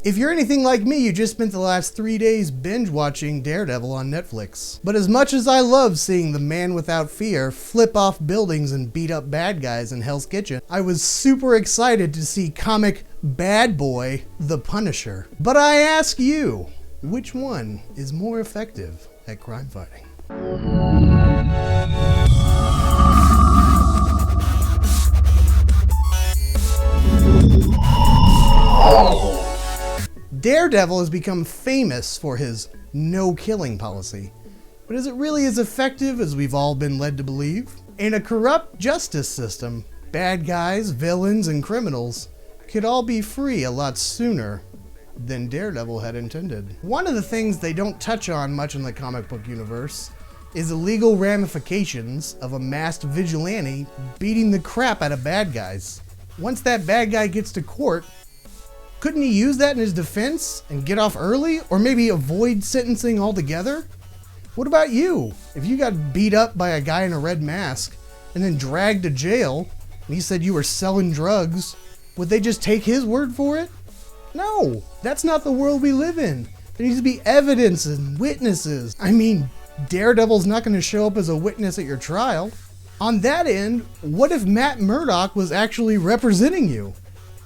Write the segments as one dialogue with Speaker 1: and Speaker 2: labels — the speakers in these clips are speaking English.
Speaker 1: If you're anything like me, you just spent the last 3 days binge watching Daredevil on Netflix. But as much as I love seeing the man without fear flip off buildings and beat up bad guys in Hell's Kitchen, I was super excited to see comic bad boy The Punisher. But I ask you, which one is more effective at crime fighting? Daredevil has become famous for his no-killing policy, but is it really as effective as we've all been led to believe? In a corrupt justice system, bad guys, villains, and criminals could all be free a lot sooner than Daredevil had intended. One of the things they don't touch on much in the comic book universe is the legal ramifications of a masked vigilante beating the crap out of bad guys. Once that bad guy gets to court, couldn't he use that in his defense and get off early, or maybe avoid sentencing altogether? What about you? If you got beat up by a guy in a red mask and then dragged to jail, and he said you were selling drugs, would they just take his word for it? No, that's not the world we live in. There needs to be evidence and witnesses. I mean, Daredevil's not going to show up as a witness at your trial. On that end, what if Matt Murdock was actually representing you?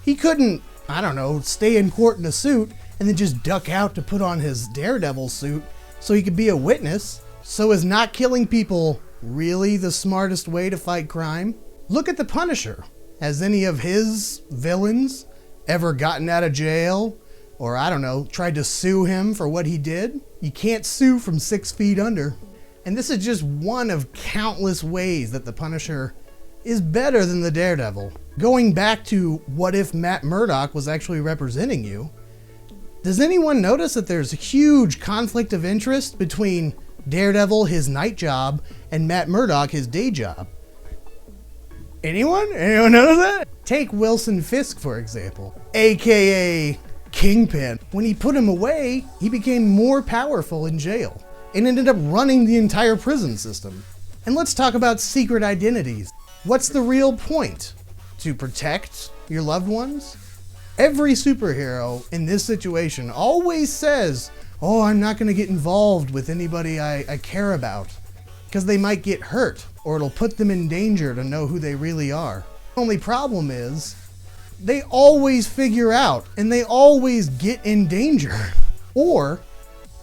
Speaker 1: He couldn't, I don't know, stay in court in a suit and then just duck out to put on his Daredevil suit so he could be a witness. So is not killing people really the smartest way to fight crime? Look at the Punisher. Has any of his villains ever gotten out of jail or, I don't know, tried to sue him for what he did? You can't sue from 6 feet under. And this is just one of countless ways that the Punisher is better than the Daredevil. Going back to what if Matt Murdock was actually representing you, does anyone notice that there's a huge conflict of interest between Daredevil, his night job, and Matt Murdock, his day job? Anyone? Anyone notice that? Take Wilson Fisk, for example, aka Kingpin. When he put him away, he became more powerful in jail and ended up running the entire prison system. And let's talk about secret identities. What's the real point? To protect your loved ones? Every superhero in this situation always says, oh, I'm not going to get involved with anybody I care about because they might get hurt or it'll put them in danger to know who they really are. The only problem is they always figure out and they always get in danger, or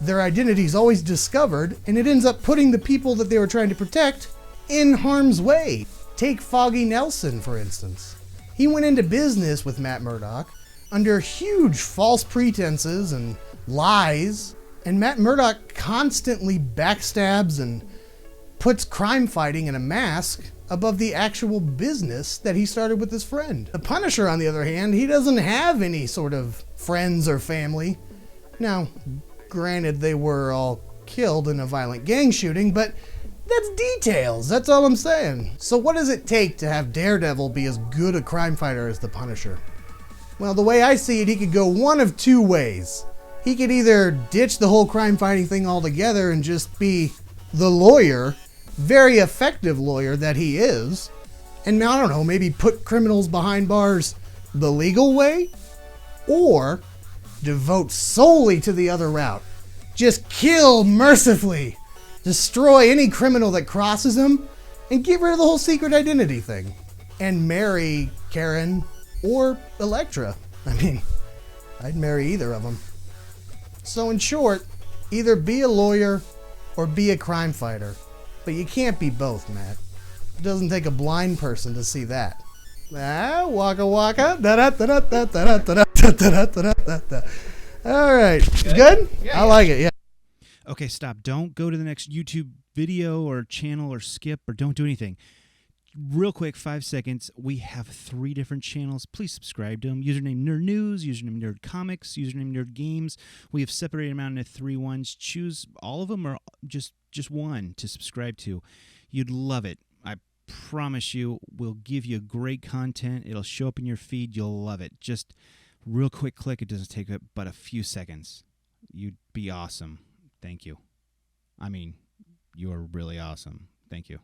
Speaker 1: their identity is always discovered and it ends up putting the people that they were trying to protect in harm's way. Take Foggy Nelson, for instance. He went into business with Matt Murdock under huge false pretenses and lies, and Matt Murdock constantly backstabs and puts crime fighting in a mask above the actual business that he started with his friend. The Punisher, on the other hand, he doesn't have any sort of friends or family. Now, granted, they were all killed in a violent gang shooting, but that's details, that's all I'm saying. So what does it take to have Daredevil be as good a crime fighter as the Punisher? Well, the way I see it, he could go one of two ways. He could either ditch the whole crime fighting thing altogether and just be the lawyer, very effective lawyer that he is, and I don't know, maybe put criminals behind bars the legal way, or devote solely to the other route. Just kill mercifully. Destroy any criminal that crosses him and get rid of the whole secret identity thing. And marry Karen or Elektra. I mean, I'd marry either of them. So in short, either be a lawyer or be a crime fighter. But you can't be both, Matt. It doesn't take a blind person to see that. Ah, waka waka. All right. Good?
Speaker 2: Yeah,
Speaker 1: I like it, yeah.
Speaker 2: Okay, stop. Don't go to the next YouTube video or channel or skip or don't do anything. Real quick, 5 seconds. We have 3 different channels. Please subscribe to them. Username Nerd News, Username Nerd Comics, Username Nerd Games. We have separated them out into 3 ones. Choose all of them or just one to subscribe to. You'd love it. I promise you, we'll give you great content. It'll show up in your feed. You'll love it. Just real quick click. It doesn't take but a few seconds. You'd be awesome. Thank you. I mean, you are really awesome. Thank you.